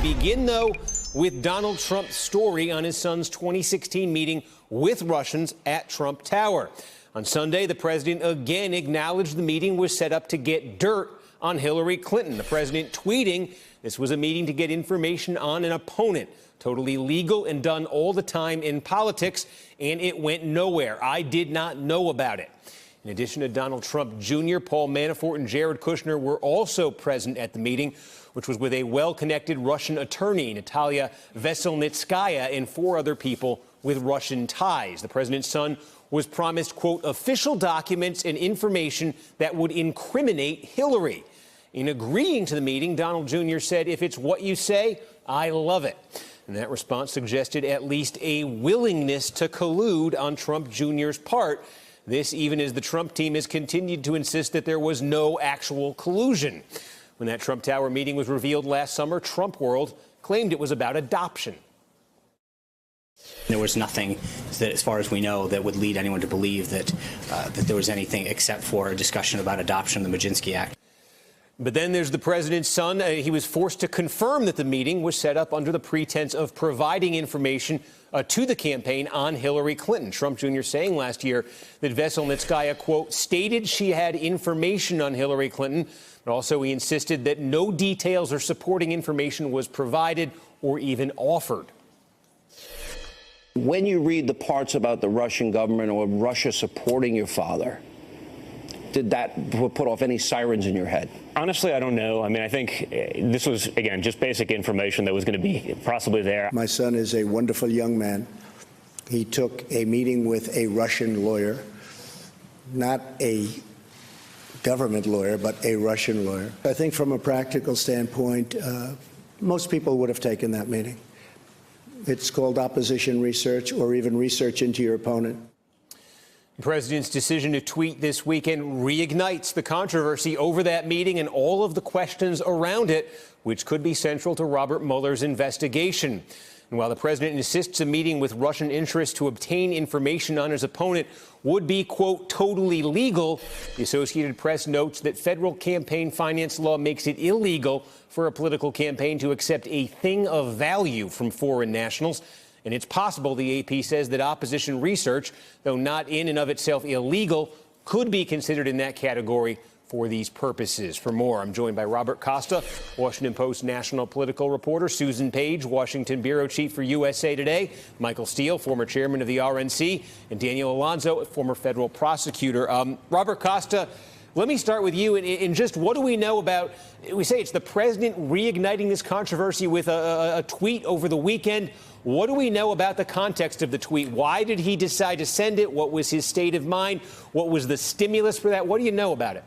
Begin, though, with Donald Trump's story on his son's 2016 meeting with Russians at Trump Tower. On Sunday, the president again acknowledged the meeting was set up to get dirt on Hillary Clinton. The president tweeting this was a meeting to get information on an opponent. Totally legal and done all the time in politics, and it went nowhere. I did not know about it. In addition to Donald Trump Jr., Paul Manafort and Jared Kushner were also present at the meeting, which was with a well-connected Russian attorney, Natalia Veselnitskaya, and 4 other people with Russian ties. The president's son was promised, quote, official documents and information that would incriminate Hillary. In agreeing to the meeting, Donald Jr. said, if it's what you say, I love it. And that response suggested at least a willingness to collude on Trump Jr.'s part. This even as the Trump team has continued to insist that there was no actual collusion. When that Trump Tower meeting was revealed last summer, Trump World claimed it was about adoption. There was nothing that, as far as we know, that would lead anyone to believe that there was anything except for a discussion about adoption of the Majinsky Act. But then there's the president's son. He was forced to confirm that the meeting was set up under the pretense of providing information to the campaign on Hillary Clinton. Trump Jr. saying last year that Veselnitskaya, quote, stated she had information on Hillary Clinton, but also he insisted that no details or supporting information was provided or even offered. When you read the parts about the Russian government or Russia supporting your father, did that put off any sirens in your head? Honestly, I don't know. I mean, I think this was, again, just basic information that was going to be possibly there. My son is a wonderful young man. He took a meeting with a Russian lawyer, not a government lawyer, but a Russian lawyer. I think from a practical standpoint, most people would have taken that meeting. It's called opposition research or even research into your opponent. The president's decision to tweet this weekend reignites the controversy over that meeting and all of the questions around it, which could be central to Robert Mueller's investigation. And while the president insists a meeting with Russian interests to obtain information on his opponent would be, quote, totally legal, the Associated Press notes that federal campaign finance law makes it illegal for a political campaign to accept a thing of value from foreign nationals. And it's possible, the AP says, that opposition research, though not in and of itself illegal, could be considered in that category for these purposes. For more, I'm joined by Robert Costa, Washington Post national political reporter, Susan Page, Washington bureau chief for USA Today, Michael Steele, former chairman of the RNC, and Daniel Alonzo, former federal prosecutor. Robert Costa, let me start with you. In just what do we know about, we say it's the president reigniting this controversy with a tweet over the weekend. What do we know about the context of the tweet? Why did he decide to send it? What was his state of mind? What was the stimulus for that? What do you know about it?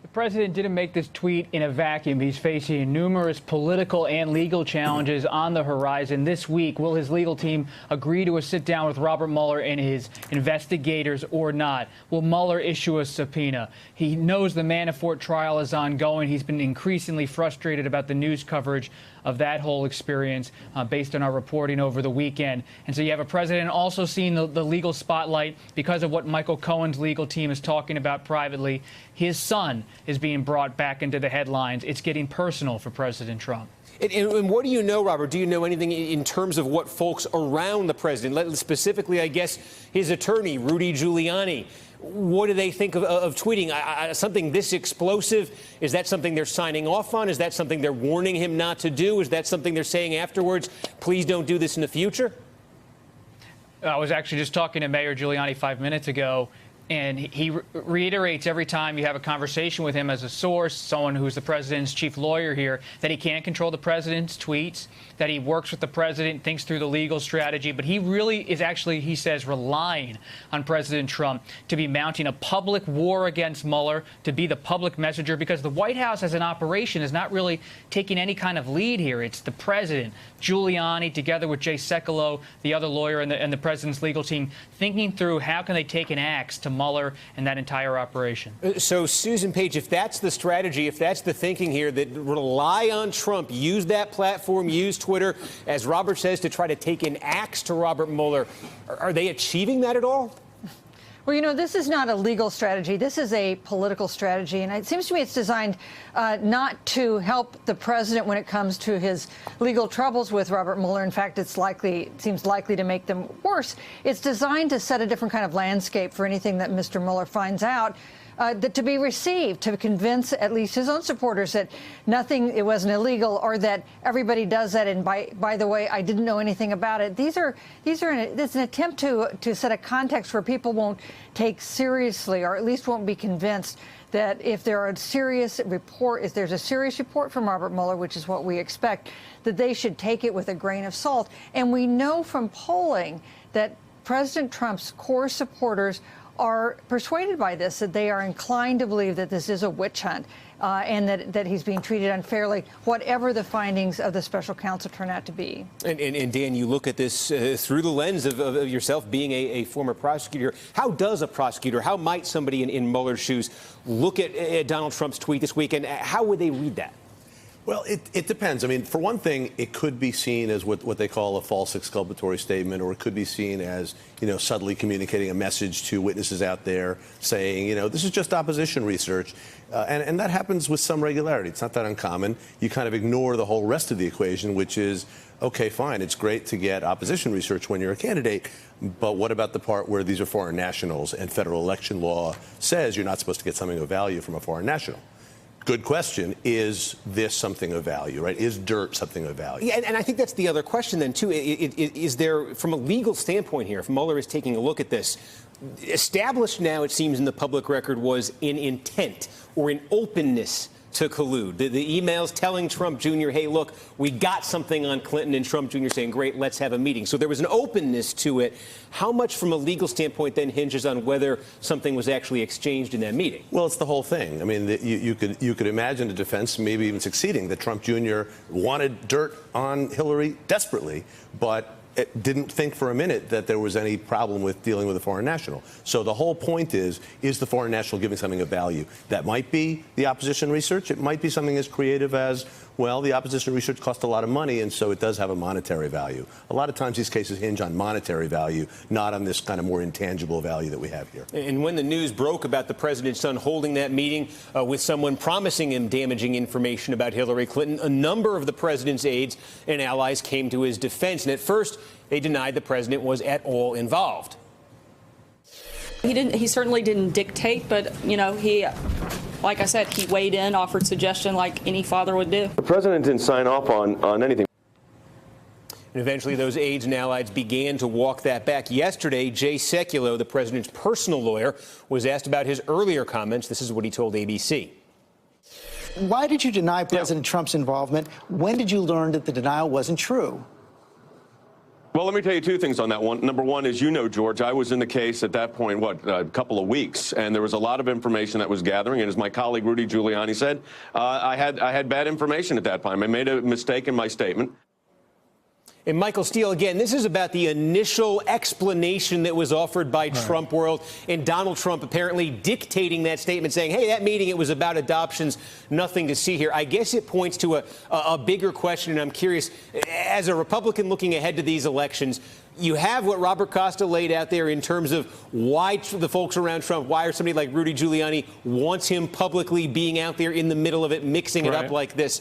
The president didn't make this tweet in a vacuum. He's facing numerous political and legal challenges on the horizon. This week, will his legal team agree to a sit-down with Robert Mueller and his investigators or not? Will Mueller issue a subpoena? He knows the Manafort trial is ongoing. He's been increasingly frustrated about the news coverage of that whole experience based on our reporting over the weekend. And so you have a president also seeing the legal spotlight because of what Michael Cohen's legal team is talking about privately. His son is being brought back into the headlines. It's getting personal for President Trump. And what do you know, Robert? Do you know anything in terms of what folks around the president, specifically, I guess, his attorney, Rudy Giuliani, what do they think of tweeting? Something this explosive? Is that something they're signing off on? Is that something they're warning him not to do? Is that something they're saying afterwards, please don't do this in the future? I was actually just talking to Mayor Giuliani 5 minutes ago, and he reiterates every time you have a conversation with him as a source, someone who's the president's chief lawyer here, that he can't control the president's tweets, that he works with the president, thinks through the legal strategy. But he really is actually, he says, relying on President Trump to be mounting a public war against Mueller, to be the public messenger, because the White House as an operation is not really taking any kind of lead here. It's the president, Giuliani, together with Jay Sekulow, the other lawyer, and the president's legal team, thinking through how can they take an axe to Mueller and that entire operation. So, Susan Page, if that's the strategy, if that's the thinking here, that rely on Trump, use that platform, use Twitter, as Robert says, to try to take an axe to Robert Mueller, are they achieving that at all? Well, you know, this is not a legal strategy. This is a political strategy. And it seems to me it's designed not to help the president when it comes to his legal troubles with Robert Mueller. In fact, it seems likely to make them worse. It's designed to set a different kind of landscape for anything that Mr. Mueller finds out. That to be received, to convince at least his own supporters that it wasn't illegal, or that everybody does that. And by the way, I didn't know anything about it. There's an attempt to set a context where people won't take seriously, or at least won't be convinced that if there's a serious report from Robert Mueller, which is what we expect, that they should take it with a grain of salt. And we know from polling that President Trump's core supporters are persuaded by this, that they are inclined to believe that this is a witch hunt, and that he's being treated unfairly, whatever the findings of the special counsel turn out to be. And Dan, you look at this through the lens of yourself being a former prosecutor. How does a prosecutor, how might somebody in Mueller's shoes look at Donald Trump's tweet this week, and how would they read that? Well, it depends. I mean, for one thing, it could be seen as what they call a false exculpatory statement, or it could be seen as, subtly communicating a message to witnesses out there saying, this is just opposition research. And that happens with some regularity. It's not that uncommon. You kind of ignore the whole rest of the equation, which is, okay, fine, it's great to get opposition research when you're a candidate, but what about the part where these are foreign nationals and federal election law says you're not supposed to get something of value from a foreign national? Good question. Is this something of value, right? Is dirt something of value? Yeah, and I think that's the other question then, too. Is there, from a legal standpoint here, if Mueller is taking a look at this, established now, it seems, in the public record was an intent or an openness to collude. The emails telling Trump Jr., hey, look, we got something on Clinton, and Trump Jr. saying, great, let's have a meeting. So there was an openness to it. How much from a legal standpoint then hinges on whether something was actually exchanged in that meeting? Well, it's the whole thing. I mean, you could imagine the defense maybe even succeeding, that Trump Jr. wanted dirt on Hillary desperately, but it didn't think for a minute that there was any problem with dealing with a foreign national. So the whole point is the foreign national giving something of value? That might be the opposition research. It might be something as creative as, well, the opposition research cost a lot of money, and so it does have a monetary value. A lot of times these cases hinge on monetary value, not on this kind of more intangible value that we have here. And when the news broke about the president's son holding that meeting with someone promising him damaging information about Hillary Clinton, a number of the president's aides and allies came to his defense. And at first, they denied the president was at all involved. He certainly didn't dictate, but, like I said, he weighed in, offered suggestion like any father would do. The president didn't sign off on anything. And eventually those aides and allies began to walk that back. Yesterday, Jay Sekulow, the president's personal lawyer, was asked about his earlier comments. This is what he told ABC. Why did you deny President Trump's involvement? When did you learn that the denial wasn't true? Well, let me tell you two things on that one. Number one is, George, I was in the case at that point, a couple of weeks, and there was a lot of information that was gathering. And as my colleague Rudy Giuliani said, I had bad information at that time. I made a mistake in my statement. And Michael Steele, again, this is about the initial explanation that was offered by Trump World, and Donald Trump apparently dictating that statement, saying, hey, that meeting, it was about adoptions, nothing to see here. I guess it points to a bigger question, and I'm curious, as a Republican looking ahead to these elections, you have what Robert Costa laid out there in terms of why the folks around Trump, why somebody like Rudy Giuliani wants him publicly being out there in the middle of it, mixing it up like this.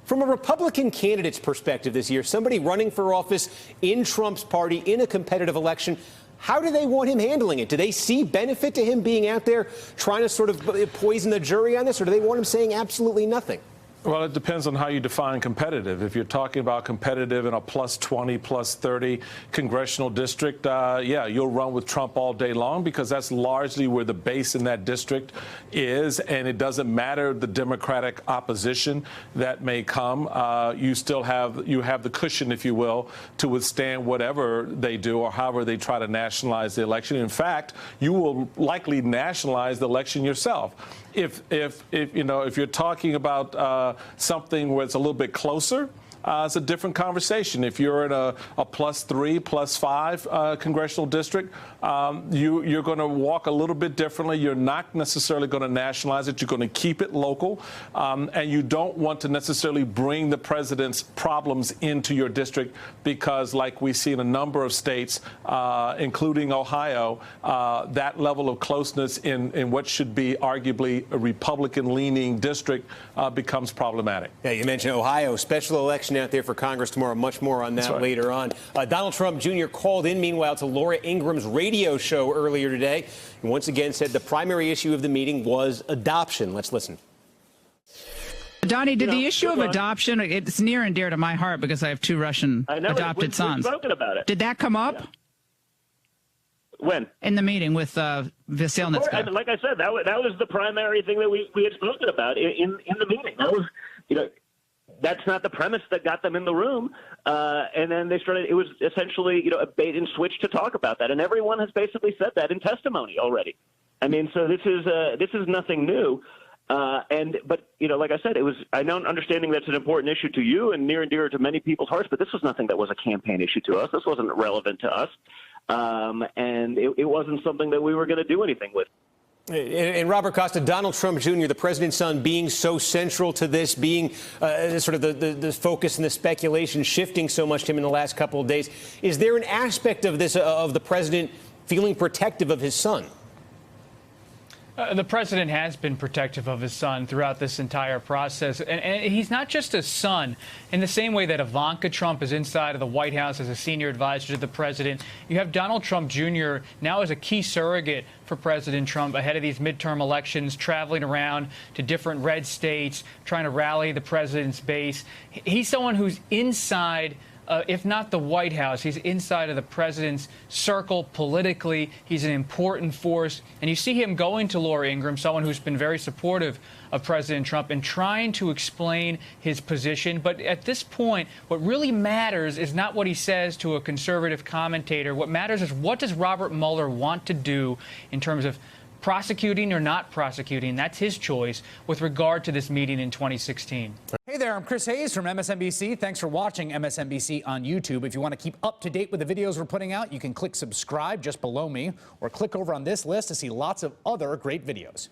From a Republican candidate's perspective this year, somebody running for office in Trump's party in a competitive election, how do they want him handling it? Do they see benefit to him being out there trying to sort of poison the jury on this, or do they want him saying absolutely nothing? Well, it depends on how you define competitive. If you're talking about competitive in a plus 20, plus 30 congressional district, yeah, you'll run with Trump all day long because that's largely where the base in that district is, and it doesn't matter the Democratic opposition that may come. You still have the cushion, if you will, to withstand whatever they do or however they try to nationalize the election. In fact, you will likely nationalize the election yourself. If you're talking about something where it's a little bit closer, it's a different conversation. If you're in a +3, +5 congressional district, you're going to walk a little bit differently. You're not necessarily going to nationalize it. You're going to keep it local, and you don't want to necessarily bring the president's problems into your district because, like we see in a number of states, including Ohio, that level of closeness in what should be arguably a Republican-leaning district becomes problematic. Yeah, you mentioned Ohio, special election out there for Congress tomorrow. Much more on that later on. Donald Trump Jr. called in, meanwhile, to Laura Ingraham's radio show earlier today and once again said the primary issue of the meeting was adoption. Let's listen. Donnie, did the issue of adoption, it's near and dear to my heart because I have 2 Russian adopted sons. We've spoken about it. Did that come up? Yeah. When? In the meeting with Veselnitskaya. Like I said, that was the primary thing that we had spoken about in the meeting. That was, that's not the premise that got them in the room. And then they started, it was essentially, a bait and switch to talk about that. And everyone has basically said that in testimony already. I mean, so this is nothing new. But like I said, I know understanding that's an important issue to you and near and dear to many people's hearts, but this was nothing that was a campaign issue to us. This wasn't relevant to us. And it wasn't something that we were going to do anything with. And Robert Costa, Donald Trump Jr., the president's son, being so central to this, being sort of the focus and the speculation shifting so much to him in the last couple of days. Is there an aspect of this, of the president feeling protective of his son? The president has been protective of his son throughout this entire process. And he's not just a son. In the same way that Ivanka Trump is inside of the White House as a senior advisor to the president, you have Donald Trump Jr. now as a key surrogate for President Trump ahead of these midterm elections, traveling around to different red states, trying to rally the president's base. He's someone who's inside if not the White House, he's inside of the president's circle politically. He's an important force. And you see him going to Laura Ingraham, someone who's been very supportive of President Trump, and trying to explain his position. But at this point, what really matters is not what he says to a conservative commentator. What matters is what does Robert Mueller want to do in terms of prosecuting or not prosecuting. That's his choice with regard to this meeting in 2016. Hey there, I'm Chris Hayes from MSNBC. Thanks for watching MSNBC on YouTube. If you want to keep up to date with the videos we're putting out, you can click subscribe just below me or click over on this list to see lots of other great videos.